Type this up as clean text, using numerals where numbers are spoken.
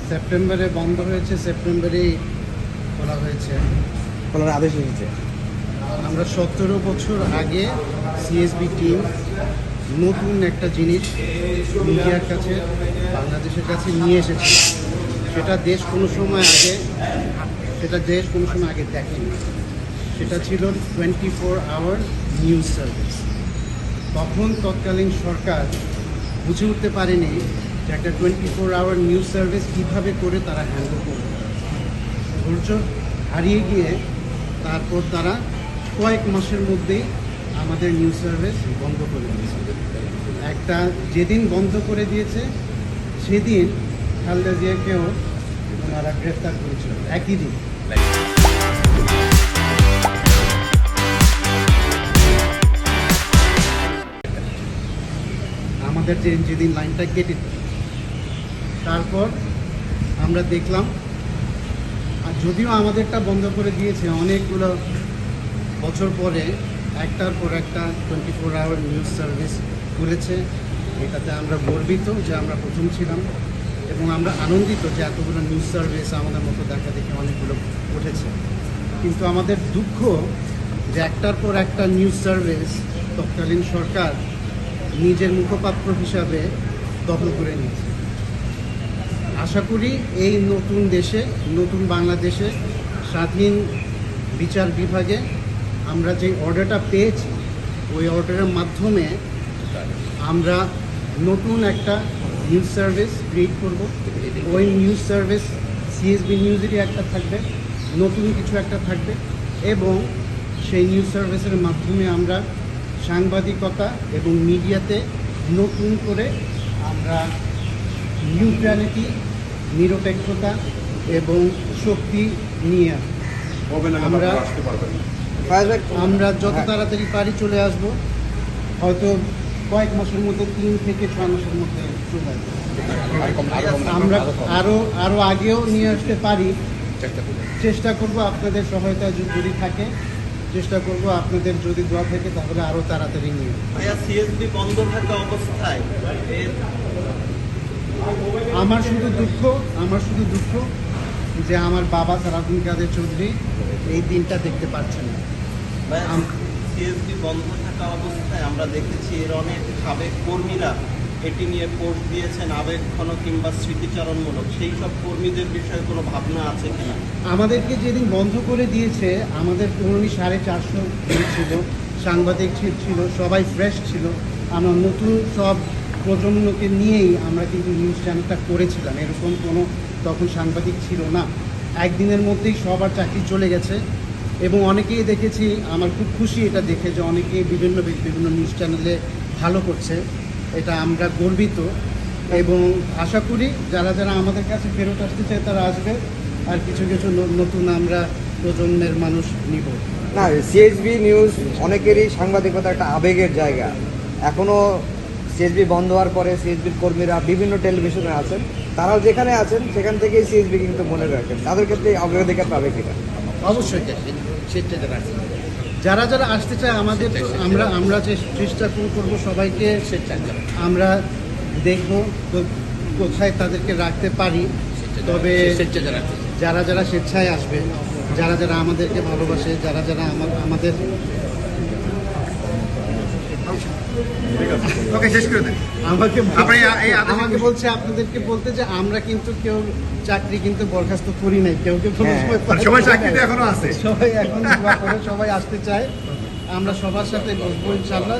সেপ্টেম্বরে বন্ধ হয়েছে, সেপ্টেম্বরেই খোলা হয়েছে, খোলার আদেশ এসেছে। আমরা 17 বছর আগে সিএসবি টিম নতুন একটা জিনিস মিডিয়ার কাছে, বাংলাদেশের কাছে নিয়ে এসেছে। সেটা দেশ কোনো সময় আগে দেখেনি। সেটা ছিল 24 আওয়ার নিউজ সার্ভিস। তখন তৎকালীন সরকার বুঝে উঠতে পারেনি যে একটা 24 আওয়ার নিউজ সার্ভিস কীভাবে করে তারা হ্যান্ডেল করবে। ধৈর্য হারিয়ে গিয়ে তারপর তারা কয়েক মাসের মধ্যেই আমাদের নিউজ সার্ভিস বন্ধ করে দিয়েছে। যেদিন বন্ধ করে দিয়েছে সেদিন খালেদা জিয়াকেও ওনারা গ্রেফতার করেছিল একই দিন। আমাদের যেদিন লাইনটা কেটে দিল, তারপর আমরা দেখলাম, আর যদিও আমাদেরটা বন্ধ করে দিয়েছে অনেকগুলো বছর পরে, একটার পর একটা 24 আওয়ার নিউজ সার্ভিস খুলেছে। এটাতে আমরা গর্বিত যে আমরা প্রথম ছিলাম, এবং আমরা আনন্দিত যে এতগুলো নিউজ সার্ভিস আমাদের মতো দেখা দেখে অনেকগুলো উঠেছে। কিন্তু আমাদের দুঃখ যে একটার পর একটা নিউজ সার্ভিস তৎকালীন সরকার নিজের মুখপাত্র হিসাবে দখল করে নিয়েছে। আশা করি এই নতুন দেশে, নতুন বাংলাদেশে স্বাধীন বিচার বিভাগে আমরা যে অর্ডারটা পেয়েছি, ওই অর্ডারের মাধ্যমে আমরা নতুন একটা নিউজ সার্ভিস ক্রিয়েট করব। ওই নিউজ সার্ভিস সিএসবি নিউজেরই একটা থাকবে, নতুন কিছু একটা থাকবে, এবং সেই নিউজ সার্ভিসের মাধ্যমে আমরা সাংবাদিকতা এবং মিডিয়াতে নতুন করে আমরা নিউট্রালিটি, নিরপেক্ষতা এবং শক্তি নিয়ে আমরা যত তাড়াতাড়ি পারি চলে আসব। হয়তো কয়েক মাসের মধ্যে, 3 থেকে 6 মাসের মধ্যে চলে আসবো। আমরা আরও আগেও নিয়ে আসতে পারি, চেষ্টা করব। আপনাদের সহায়তা যদি থাকে চেষ্টা করব, আপনাদের যদি দোয়া থাকে তাহলে আরও তাড়াতাড়ি নিয়ে। সিএসবি বন্ধ থাকা অবস্থায় আমার শুধু দুঃখ যে আমার বাবা সালাউদ্দিন কাদের চৌধুরী এই দিনটা দেখতে পাচ্ছেন না। সিএসবি বন্ধ থাকা অবস্থায় আমরা দেখেছি এর অনেক সাবেক কর্মীরা এটি নিয়ে পোস্ট দিয়েছেন, আবেগঘন কিংবা স্মৃতিচারণমূলক। সেই সব কর্মীদের বিষয়ে কোনো ভাবনা আছে কিনা? আমাদেরকে যেদিন বন্ধ করে দিয়েছে, আমাদের পুরনি 450 ছিল, সাংবাদিক ছিল, সবাই ফ্রেশ ছিল। আমরা নতুন সব প্রজন্মকে নিয়েই আমরা কিন্তু নিউজ চ্যানেলটা করেছিলাম। এরকম কোনো তখন সাংবাদিক ছিল না। একদিনের মধ্যেই সবার চাকরি চলে গেছে, এবং অনেকেই দেখেছি, আমার খুব খুশি এটা দেখে যে অনেকেই বিভিন্ন নিউজ চ্যানেলে ভালো করছে। এটা আমরা গর্বিত, এবং আশা করি যারা আমাদের কাছে ফেরত আসতে চায় তারা আসবে, আর কিছু নতুন আমরা প্রজন্মের মানুষ নিব। না, সিএসবি নিউজ অনেকেরই সাংবাদিকতা একটা আবেগের জায়গা। এখনও সিএসবি বন্ধ হওয়ার পরে সিএসবির কর্মীরা বিভিন্ন টেলিভিশনে আছেন, তারাও যেখানে আছেন সেখান থেকেই সিএসবি কিন্তু মনে রাখেন। তাদের ক্ষেত্রে অগ্রাধিকার পাবে কিনা? অবশ্যই যারা আসতে চায় আমাদের, আমরা চেষ্টা করবো সবাইকে। আমরা দেখব কোথায় তাদেরকে রাখতে পারি। তবে যারা স্বেচ্ছায় আসবে, যারা আমাদেরকে ভালোবাসে, যারা আমাদের আমাকে বলছে আপনাদেরকে বলতে যে আমরা কিন্তু কেউ চাকরি কিন্তু বরখাস্ত করি নাই, কেউ সবাই চাকরিতে এখনো আছে, সবাই এখন সবাই আসতে চায়। আমরা সবার সাথে বসবো ইনশাআল্লাহ।